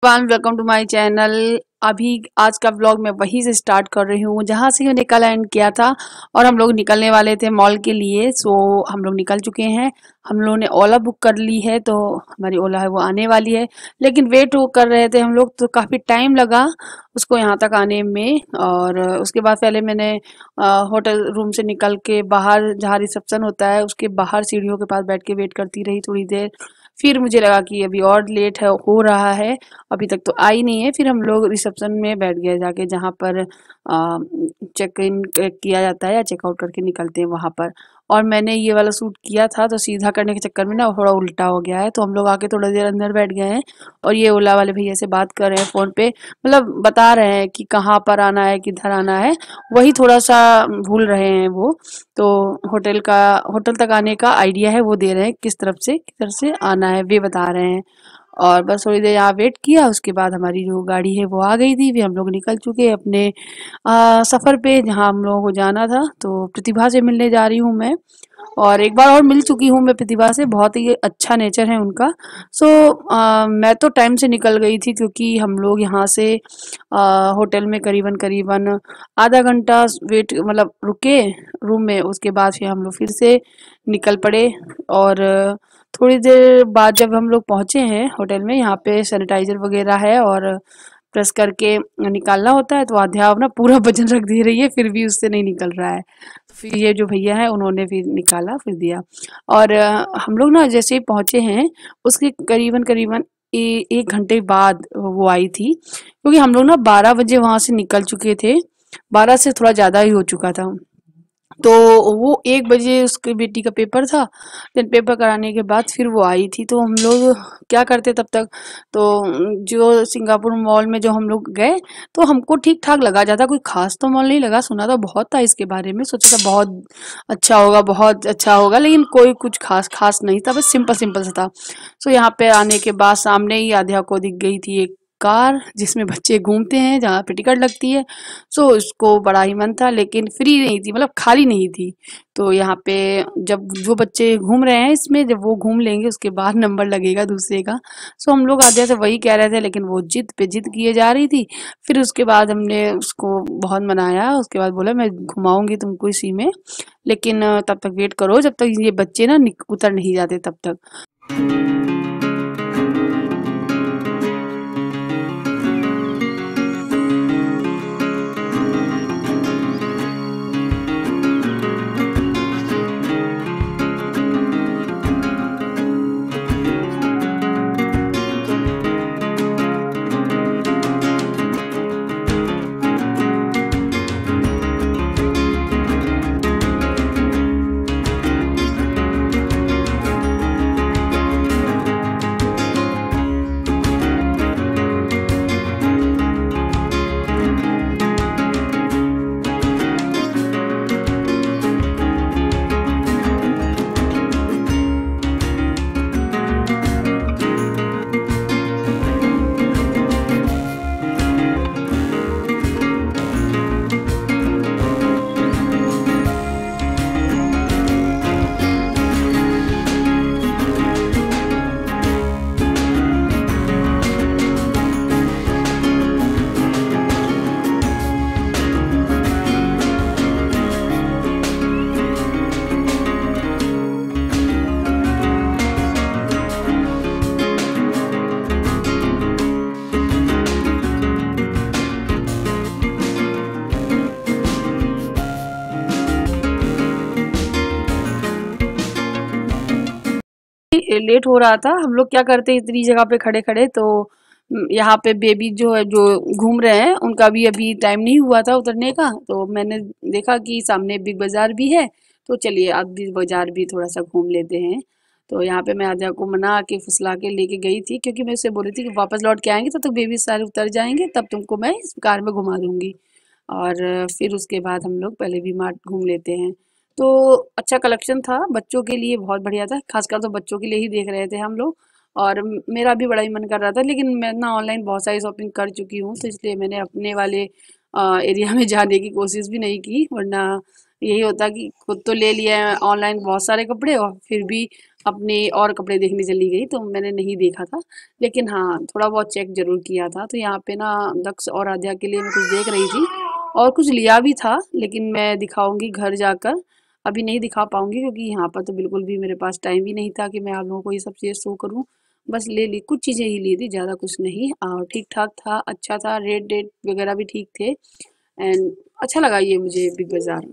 Welcome to my channel. अभी आज का व्लॉग मैं वहीं से स्टार्ट कर रही हूँ जहाँ से मैंने कल एंड किया था। और हम लोग निकलने वाले थे मॉल के लिए। सो हम लोग निकल चुके हैं। हम लोगों ने ओला बुक कर ली है, तो हमारी ओला है वो आने वाली है। लेकिन वेट वो कर रहे थे हम लोग, तो काफ़ी टाइम लगा उसको यहाँ तक आने में। और उसके बाद पहले मैंने होटल रूम से निकल के बाहर जहाँ रिसेप्शन होता है उसके बाहर सीढ़ियों के पास बैठ के वेट करती रही थोड़ी देर। फिर मुझे लगा कि अभी और लेट है हो रहा है, अभी तक तो आई नहीं है। फिर हम लोग रिसेप्शन में बैठ गए जाके, जहाँ पर चेक इन किया जाता है या चेकआउट करके निकलते हैं वहाँ पर। और मैंने ये वाला सूट किया था तो सीधा करने के चक्कर में ना थोड़ा उल्टा हो गया है, तो हम लोग आके थोड़ा देर अंदर बैठ गए हैं। और ये ओला वाले भैया से बात कर रहे हैं फ़ोन पे, मतलब बता रहे हैं कि कहाँ पर आना है किधर आना है, वही थोड़ा सा भूल रहे हैं वो। तो होटल तक आने का आइडिया है वो दे रहे हैं, किधर से आना है वे बता रहे हैं। और बस थोड़ी देर यहाँ वेट किया, उसके बाद हमारी जो गाड़ी है वो आ गई थी। फिर हम लोग निकल चुके अपने सफ़र पे जहाँ हम लोगों को जाना था। तो प्रतिभा से मिलने जा रही हूँ मैं, और एक बार और मिल चुकी हूँ मैं प्रतिभा से। बहुत ही अच्छा नेचर है उनका। सो मैं तो टाइम से निकल गई थी, क्योंकि हम लोग यहाँ से होटल में करीबन करीबन आधा घंटा वेट मतलब रुके रूम में। उसके बाद फिर हम लोग फिर से निकल पड़े। और थोड़ी देर बाद जब हम लोग पहुँचे हैं होटल में, यहाँ पे सैनिटाइज़र वगैरह है और प्रेस करके निकालना होता है। तो आध्या अपना पूरा वजन रख दे रही है, फिर भी उससे नहीं निकल रहा है। तो फिर ये जो भैया है उन्होंने फिर निकाला फिर दिया। और हम लोग ना जैसे ही पहुँचे हैं उसके करीबन करीबन 1 घंटे बाद वो आई थी, क्योंकि हम लोग ना 12 बजे वहाँ से निकल चुके थे। 12 से थोड़ा ज़्यादा ही हो चुका था। तो वो 1 बजे उसकी बेटी का पेपर था। देन पेपर कराने के बाद फिर वो आई थी। तो हम लोग क्या करते तब तक, तो जो सिंगापुर मॉल में जो हम लोग गए, तो हमको ठीक ठाक लगा, ज़्यादा कोई खास तो मॉल नहीं लगा। सुना तो बहुत था इसके बारे में, सोचा था बहुत अच्छा होगा, लेकिन कोई कुछ खास खास नहीं था, बस सिंपल सिंपल सा था। सो यहाँ पे आने के बाद सामने ही आध्या को दिख गई थी एक कार जिसमें बच्चे घूमते हैं, जहाँ पे टिकट लगती है। सो उसको बड़ा ही मन था, लेकिन फ्री नहीं थी, मतलब खाली नहीं थी। तो यहाँ पे जब जो बच्चे घूम रहे हैं इसमें, जब वो घूम लेंगे उसके बाद नंबर लगेगा दूसरे का। सो हम लोग आधे से वही कह रहे थे, लेकिन वो जिद पे जिद किए जा रही थी। फिर उसके बाद हमने उसको बहुत मनाया। उसके बाद बोला मैं घुमाऊंगी तुमको इसी में, लेकिन तब तक वेट करो जब तक ये बच्चे ना उतर नहीं जाते तब तक। लेट हो रहा था। हम लोग क्या करते इतनी जगह पे खड़े खड़े, तो यहाँ पे बेबी जो है जो घूम रहे हैं उनका भी अभी टाइम नहीं हुआ था उतरने का। तो मैंने देखा कि सामने बिग बाजार भी है, तो चलिए अब बिग बाजार भी थोड़ा सा घूम लेते हैं। तो यहाँ पे मैं आद्या को मना के फुसला के लेके गई थी, क्योंकि मैं उससे बोली थी कि वापस लौट के आएंगे तब तक बेबी सारे उतर जाएंगे, तब तुमको मैं इस कार में घुमा दूंगी। और फिर उसके बाद हम लोग पहले वी मार्ट घूम लेते हैं। तो अच्छा कलेक्शन था बच्चों के लिए, बहुत बढ़िया था। खासकर तो बच्चों के लिए ही देख रहे थे हम लोग। और मेरा भी बड़ा ही मन कर रहा था, लेकिन मैं ना ऑनलाइन बहुत सारी शॉपिंग कर चुकी हूँ, तो इसलिए मैंने अपने वाले एरिया में जाने की कोशिश भी नहीं की। वरना यही होता कि खुद तो ले लिया है ऑनलाइन बहुत सारे कपड़े, और फिर भी अपने और कपड़े देखने चली गई तो मैंने नहीं देखा था। लेकिन हाँ, थोड़ा बहुत चेक ज़रूर किया था। तो यहाँ पे ना दक्ष और आद्या के लिए मैं कुछ देख रही थी और कुछ लिया भी था, लेकिन मैं दिखाऊँगी घर जाकर। अभी नहीं दिखा पाऊँगी क्योंकि यहाँ पर तो बिल्कुल भी मेरे पास टाइम भी नहीं था कि मैं आप लोगों को ये सब चीज़ें शो करूँ। बस ले ली, कुछ चीज़ें ही ली थी, ज़्यादा कुछ नहीं। और ठीक-ठाक था, अच्छा था, रेट वगैरह भी ठीक थे एंड अच्छा लगा ये मुझे बिग बाज़ार।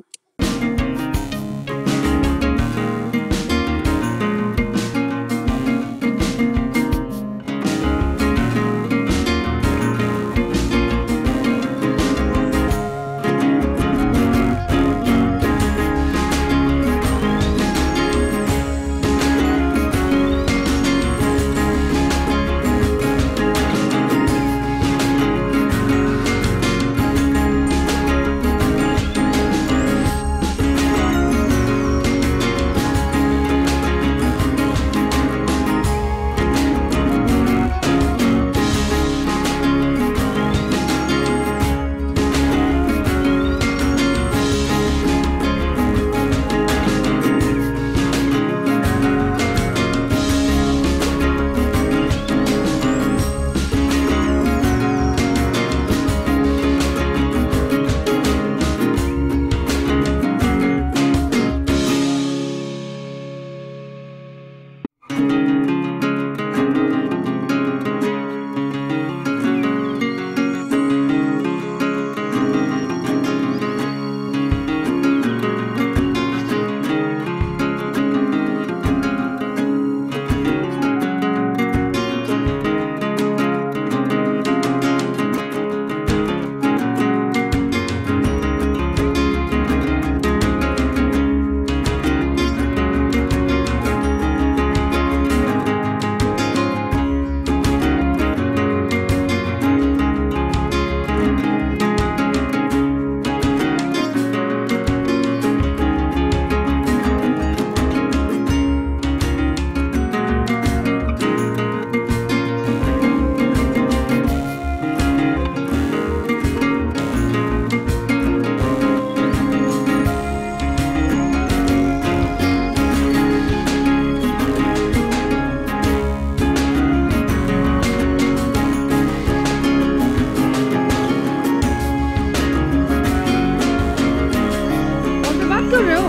कर रहे हो?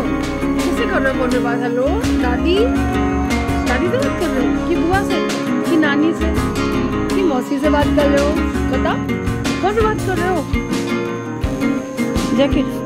किससे कर रहे हो फोन पे बात? हेलो दादी, दादी से बात कर रहे हो कि बुआ से कि नानी से कि मौसी से बात कर रहे हो? बता, कौन से बात कर रहे हो? जैकेट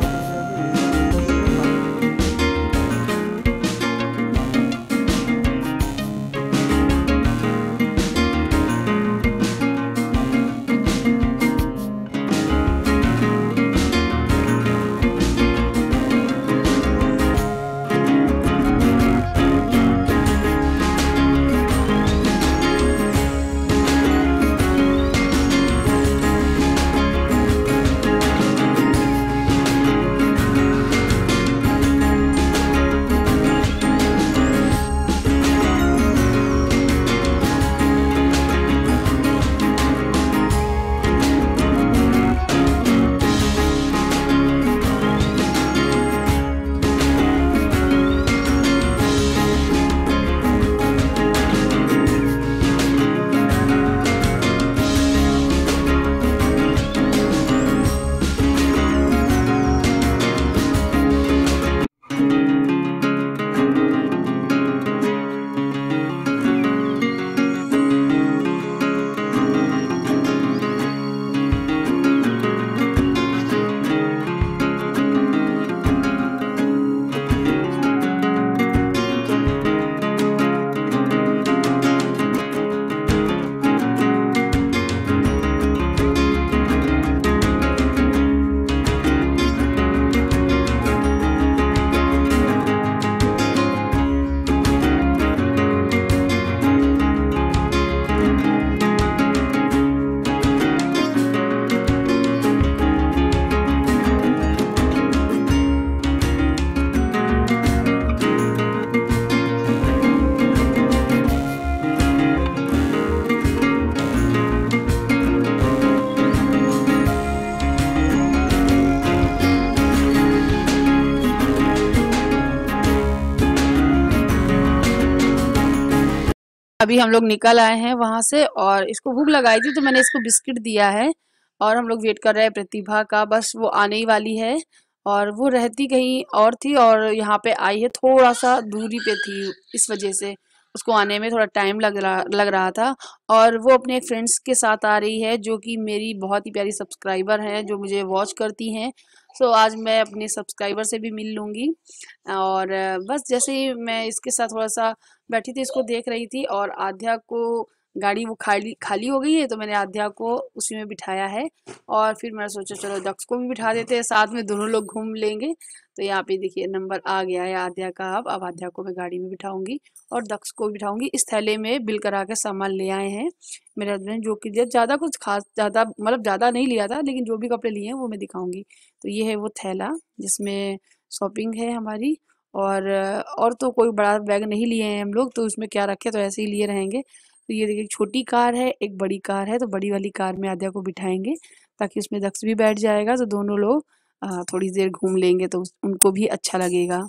अभी हम लोग निकल आए हैं वहां से और इसको भूख लगाई थी तो मैंने इसको बिस्किट दिया है और हम लोग वेट कर रहे हैं प्रतिभा का। बस वो आने ही वाली है और वो रहती कहीं और थी और यहाँ पे आई है, थोड़ा सा दूरी पे थी, इस वजह से उसको आने में थोड़ा टाइम लग रहा था। और वो अपने फ्रेंड्स के साथ आ रही है जो कि मेरी बहुत ही प्यारी सब्सक्राइबर हैं जो मुझे वॉच करती हैं। सो आज मैं अपने सब्सक्राइबर से भी मिल लूँगी। और बस जैसे ही मैं इसके साथ थोड़ा सा बैठी थी, इसको देख रही थी और आध्या को गाड़ी वो खाली खाली हो गई है तो मैंने आध्या को उसी में बिठाया है। और फिर मैंने सोचा चलो दक्ष को भी बिठा देते हैं साथ में, दोनों लोग घूम लेंगे। तो यहाँ पे देखिए नंबर आ गया है आध्या का। अब आध्या को मैं गाड़ी में बिठाऊंगी और दक्ष को भी बिठाऊंगी। इस थैले में बिल करा के सामान ले आए हैं मेरे हस्बैंड, जो कि ज़्यादा कुछ खास ज़्यादा मतलब ज़्यादा नहीं लिया था, लेकिन जो भी कपड़े लिए हैं वो मैं दिखाऊंगी। तो ये है वो थैला जिसमें शॉपिंग है हमारी। और तो कोई बड़ा बैग नहीं लिए हैं हम लोग, तो उसमें क्या रखे तो ऐसे ही लिए रहेंगे। तो ये देखिए एक छोटी कार है, एक बड़ी कार है, तो बड़ी वाली कार में आद्या को बिठाएंगे ताकि उसमें दक्ष भी बैठ जाएगा, तो दोनों लोग थोड़ी देर घूम लेंगे तो उनको भी अच्छा लगेगा।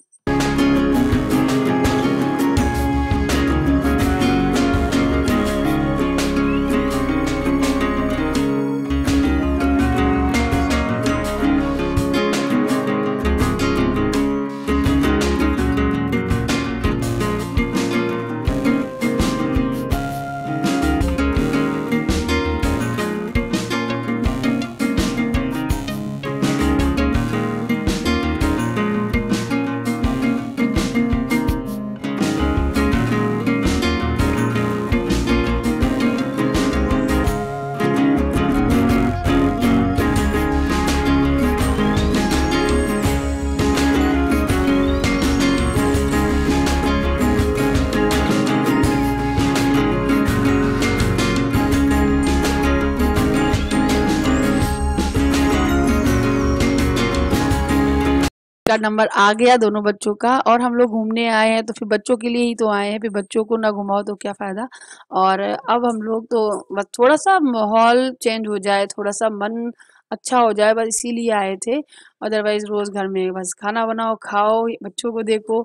का नंबर आ गया दोनों बच्चों का और हम लोग घूमने आए हैं तो फिर बच्चों के लिए ही तो आए हैं, फिर बच्चों को ना घुमाओ तो क्या फ़ायदा। और अब हम लोग तो बस थोड़ा सा माहौल चेंज हो जाए, थोड़ा सा मन अच्छा हो जाए, बस इसीलिए आए थे। अदरवाइज रोज़ घर में बस खाना बनाओ, खाओ, बच्चों को देखो,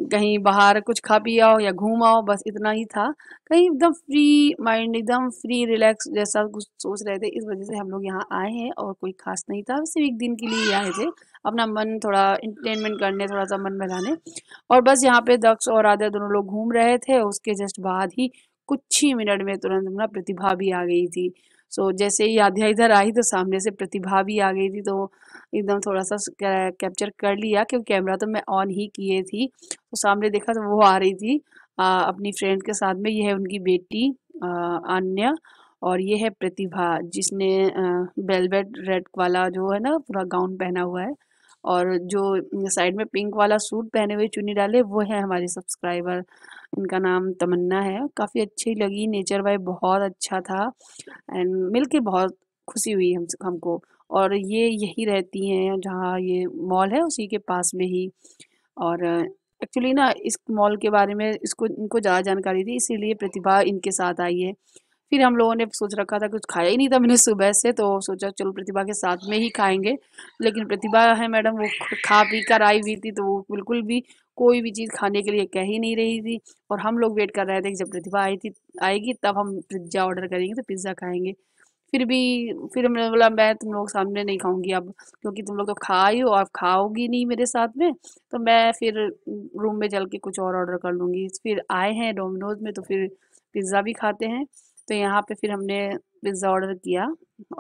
कहीं बाहर कुछ खा पी आओ या घूम आओ, बस इतना ही था। कहीं एकदम फ्री माइंड, एकदम फ्री रिलैक्स जैसा कुछ सोच रहे थे, इस वजह से हम लोग यहाँ आए हैं और कोई खास नहीं था, सिर्फ एक दिन के लिए ही आए थे अपना मन थोड़ा इंटरटेनमेंट करने, थोड़ा सा मन बहलाने। और बस यहाँ पे दक्ष और आद्या दोनों लोग घूम रहे थे, उसके जस्ट बाद ही कुछ ही मिनट में तुरंत ना प्रतिभा भी आ गई थी। सो जैसे ही आध्या इधर आई तो सामने से प्रतिभा भी आ गई थी, तो एकदम थोड़ा सा कैप्चर कर लिया क्योंकि कैमरा तो मैं ऑन ही किए थी। तो सामने देखा तो वो आ रही थी अपनी फ्रेंड के साथ में। ये है उनकी बेटी आन्या और ये है प्रतिभा जिसने वेलवेट रेड वाला जो है ना पूरा गाउन पहना हुआ है और जो साइड में पिंक वाला सूट पहने हुए चुन्नी डाले वो है हमारी सब्सक्राइबर। इनका नाम तमन्ना है। काफ़ी अच्छी लगी, नेचर वाइब बहुत अच्छा था एंड मिल के बहुत खुशी हुई हमको। और ये यही रहती हैं जहाँ ये मॉल है उसी के पास में ही। और एक्चुअली ना इस मॉल के बारे में इनको ज़्यादा जानकारी थी, इसीलिए प्रतिभा इनके साथ आई है। फिर हम लोगों ने सोच रखा था, कुछ खाया ही नहीं था मैंने सुबह से, तो सोचा चलो प्रतिभा के साथ में ही खाएंगे। लेकिन प्रतिभा है मैडम, वो खा पी कर आई हुई थी, तो वो बिल्कुल भी कोई भी चीज़ खाने के लिए कह ही नहीं रही थी। और हम लोग वेट कर रहे थे कि जब प्रतिभा आएगी तब हम पिज्ज़ा ऑर्डर करेंगे तो पिज़्ज़ा खाएंगे। फिर हमने बोला मैं तुम लोग सामने नहीं खाऊंगी अब, क्योंकि तुम लोग तो खा ही हो, आप खाओगी नहीं मेरे साथ में, तो मैं फिर रूम में चल के कुछ और ऑर्डर कर लूँगी। फिर आए हैं डोमिनोज में तो फिर पिज़्ज़ा भी खाते हैं। तो यहाँ पे फिर हमने पिज़्ज़ा ऑर्डर किया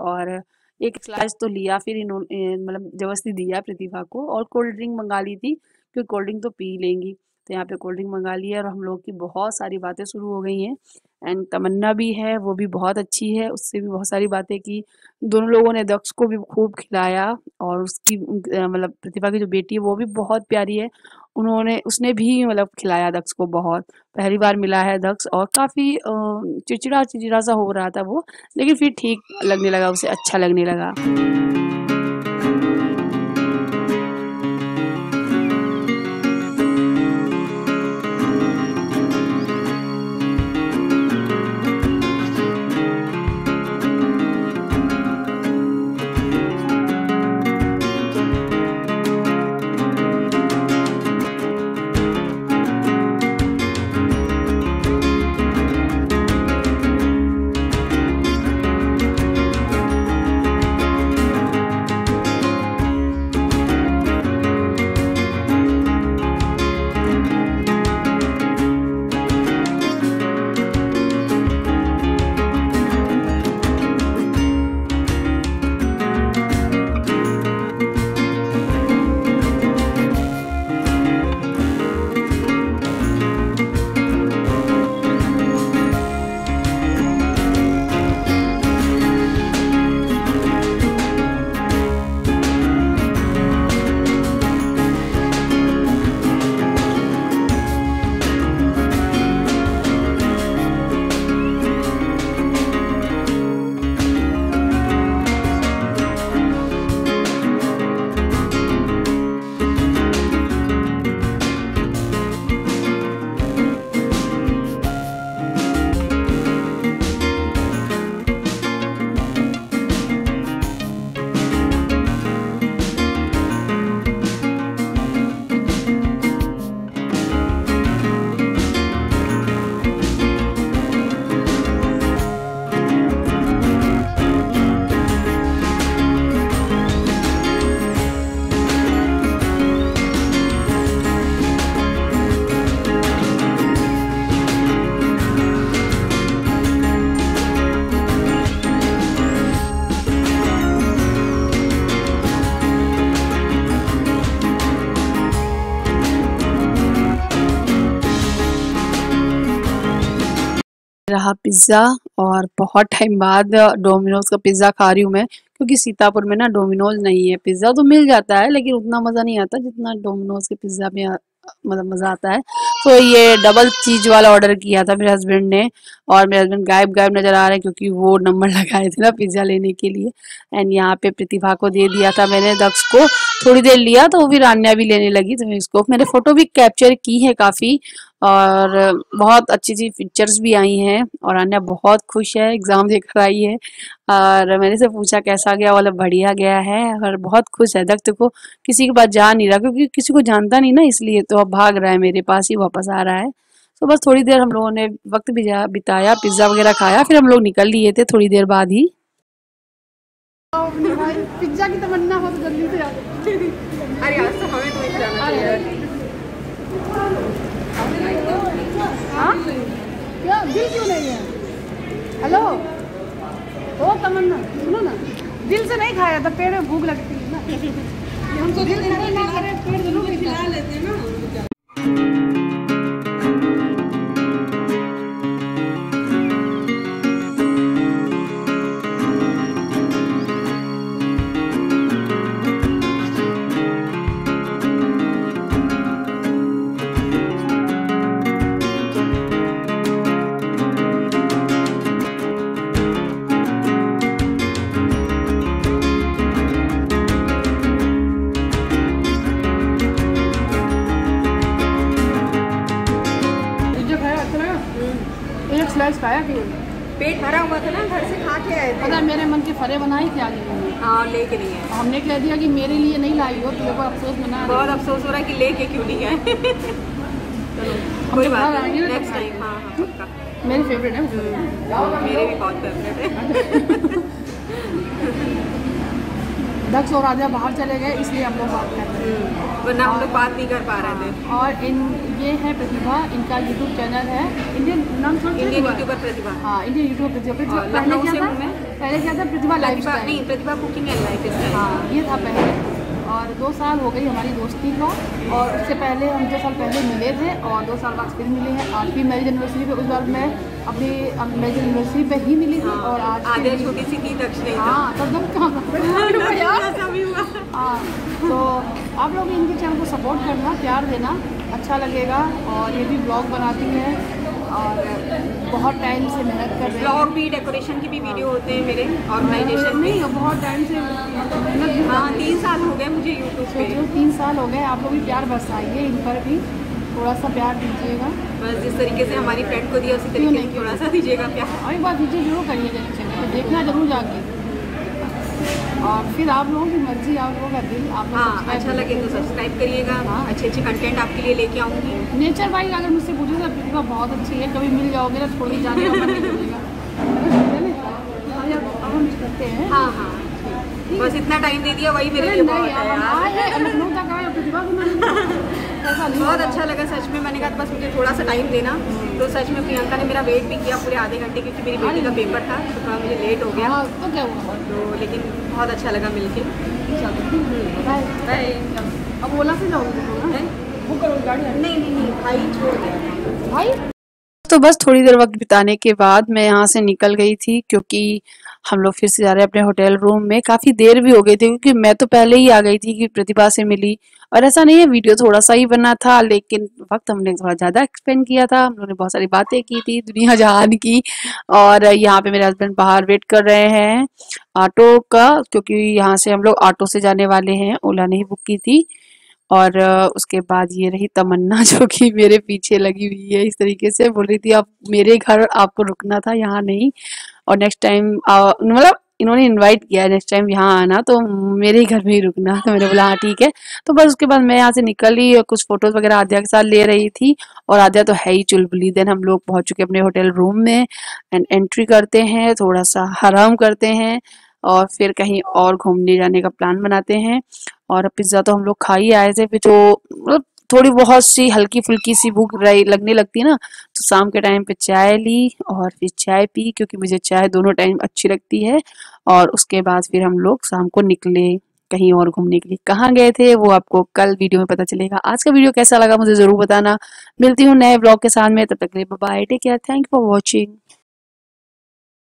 और एक स्लाइस तो लिया, फिर इन्होंने मतलब ज़बरदस्ती दिया प्रतिभा को। और कोल्ड ड्रिंक मंगा ली थी क्योंकि कोल्ड ड्रिंक तो पी लेंगी, तो यहाँ पे कोल्ड ड्रिंक मंगा लिया और हम लोग की बहुत सारी बातें शुरू हो गई हैं। एंड तमन्ना भी है, वो भी बहुत अच्छी है, उससे भी बहुत सारी बातें की। दोनों लोगों ने दक्ष को भी खूब खिलाया और उसकी मतलब प्रतिभा की जो बेटी है वो भी बहुत प्यारी है, उसने भी मतलब खिलाया दक्ष को बहुत। पहली बार मिला है दक्ष और काफ़ी चिड़चिड़ा चिड़चिड़ा सा हो रहा था वो, लेकिन फिर ठीक लगने लगा, उसे अच्छा लगने लगा। रहा पिज़्ज़ा और बहुत टाइम बाद डोमिनोज़ का पिज़्ज़ा खा रही हूँ मैं, क्योंकि सीतापुर में ना डोमिनोज़ नहीं है। पिज़्ज़ा तो मिल जाता है लेकिन उतना मज़ा नहीं आता जितना डोमिनोज़ के पिज़्ज़ा में मतलब मज़ा आता है। तो ये डबल चीज़ वाला ऑर्डर किया था मेरे हस्बैंड ने, और मेरे हस्बैंड गायब गायब नज़र आ रहे हैं क्योंकि वो नंबर लगाए थे ना पिज़्ज़ा लेने के लिए। एंड यहाँ पे प्रतिभा को दे दिया था मैंने, दक्ष को थोड़ी देर लिया तो फिर आन्या भी लेने लगी, तो इसको मैंने फ़ोटो भी कैप्चर की है काफ़ी, और बहुत अच्छी पिक्चर्स भी आई हैं। और आन्या बहुत खुश है, एग्ज़ाम देकर आई है और मैंने से पूछा कैसा गया, बोला बढ़िया गया है और बहुत खुश है। दक्ष को किसी के पास जा नहीं रहा क्योंकि किसी को जानता नहीं ना, इसलिए तो अब भाग रहा है, मेरे पास ही वापस आ रहा है। तो बस थोड़ी देर हम लोगों ने वक्त बिताया, पिज़्ज़ा वगैरह खाया, फिर हम लोग निकल लिए थे थोड़ी देर बाद ही। पिज्जा की तमन्ना बहुत जल्दी से अरे आज तो हमें तो जाना चाहिए। हाँ क्या दिल क्यों नहीं है? हेलो ओ तमन्ना सुनो ना, दिल से नहीं खाया तो पेट में भूख लगती है ना, हमको दिल करे ना करे पेट जरूर खिला लेते हैं ना। एक स्लाइस खाया कि पेट भरा हुआ था ना, घर से खा के आए थे। पता मेरे मन के फरे बनाई थी आगे। हाँ लेके नहीं है, हमने कह दिया कि मेरे लिए नहीं लाई हो, तेरे को अफसोस मना, बहुत अफसोस हो रहा है कि लेके क्यों नहीं है। चलो कोई बात नहीं, नेक्स्ट टाइम। हाँ हाँ मेरी फेवरेट है, मेरे भी बहुत फेवरेट है। दक्ष और राजा बाहर चले गए इसलिए हम लोग बात कर रहे हैं, वरना हम लोग बात नहीं कर पा रहे थे। और ये है प्रतिभा, इनका यूट्यूब चैनल है, इंडियन नाम इंडियन यूट्यूबर प्रतिभा। हाँ इंडियन यूट्यूबर प्रतिभा। पहले क्या था प्रतिभा लाइफ नहीं, प्रतिभा कुकिंग एंड लाइफ स्टाइल। हाँ ये था पहले, और 2 साल हो गई हमारी दोस्ती को, और उससे पहले हम 2 साल पहले मिले थे और 2 साल बाद फिर मिले हैं। आज भी मैरिज एनिवर्सरी पे, उस बार मैं अपनी मैरिज एनिवर्सरी पे ही मिली थी, और आज आधे छोटी सी थी दक्ष नहीं। हाँ तब हाँ तो आप लोग इनके चैनल को सपोर्ट करना, प्यार देना, अच्छा लगेगा। और ये भी ब्लॉग बनाती है और बहुत टाइम से मेहनत कर रही है। ब्लॉग भी, डेकोरेशन की भी वीडियो होते हैं मेरे ऑर्गेनाइजेशन में, बहुत टाइम से मेहनत। हाँ 3 साल हो गए मुझे यूट्यूब पे, 3 साल हो गए। आप लोग भी प्यार बरसाइए, इन पर भी थोड़ा सा प्यार दीजिएगा, बस जिस तरीके से हमारी फ्रेंड को दिया उसी तरीके से थोड़ा सा दीजिएगा प्यार। और एक बार वीडियो जरूर करिएगा चैनल, देखना जरूर जाके, और फिर आप लोगों की मर्जी, आप लोगों का दिल, आप हाँ अच्छा लगे तो सब्सक्राइब करिएगा। हाँ अच्छे कंटेंट आपके लिए लेके आऊँगी। नेचर वाइज अगर मुझसे पूछे तो प्रतिभा बहुत अच्छी है, कभी मिल जाओगे ना थोड़ी जाने का मन नहीं करेगा। मिस करते हैं। हाँ हाँ बस इतना टाइम दे दिया वही मेरे लिए बहुत है। बहुत अच्छा लगा सच में, मैंने कहा बस मुझे थोड़ा सा टाइम देना, तो सच में प्रियंका ने मेरा वेट भी किया पूरे आधे घंटे, क्योंकि मेरी बेटी का पेपर था तो थोड़ा मुझे लेट हो गया। तो क्या हुआ, तो लेकिन बहुत अच्छा लगा मिलके। बाय। अब ओला से जाऊँगी, बुक करो गाड़ी? नहीं भाई छोड़ गया भाई। तो बस थोड़ी देर वक्त बिताने के बाद मैं यहाँ से निकल गई थी, क्योंकि हम लोग फिर से जा रहे हैं अपने होटल रूम में। काफ़ी देर भी हो गई थी क्योंकि मैं तो पहले ही आ गई थी कि प्रतिभा से मिली, और ऐसा नहीं है वीडियो थोड़ा सा ही बना था, लेकिन वक्त हमने थोड़ा ज़्यादा एक्सपेंड किया था। हम लोगों ने बहुत सारी बातें की थी दुनिया जहान की। और यहाँ पे मेरे हस्बैंड बाहर वेट कर रहे हैं ऑटो का, क्योंकि यहाँ से हम लोग ऑटो से जाने वाले हैं, ओला नहीं बुक की थी। और उसके बाद ये रही तमन्ना जो कि मेरे पीछे लगी हुई है, इस तरीके से बोल रही थी आप मेरे घर आपको रुकना था, यहाँ नहीं, और नेक्स्ट टाइम मतलब इन्होंने इनवाइट किया नेक्स्ट टाइम यहाँ आना तो मेरे ही घर में ही रुकना। तो मैंने बोला हाँ ठीक है। तो बस उसके बाद मैं यहाँ से निकली और कुछ फोटोज वगैरह आद्या के साथ ले रही थी, और आद्या तो है ही चुलबुली। देन हम लोग पहुंच चुके अपने होटल रूम में, एंड एंट्री करते हैं, थोड़ा सा आराम करते हैं और फिर कहीं और घूमने जाने का प्लान बनाते हैं। और पिज्ज़ा तो हम लोग खा ही आए थे, फिर जो मतलब थोड़ी बहुत सी हल्की फुल्की सी भूख रही लगने लगती है ना, तो शाम के टाइम पे चाय ली और फिर चाय पी, क्योंकि मुझे चाय दोनों टाइम अच्छी लगती है। और उसके बाद फिर हम लोग शाम को निकले कहीं और घूमने के लिए। कहाँ गए थे वो आपको कल वीडियो में पता चलेगा। आज का वीडियो कैसा लगा मुझे ज़रूर बताना। मिलती हूँ नए ब्लॉग के साथ में, तब तक के लिए bye, take care, thank you for watching.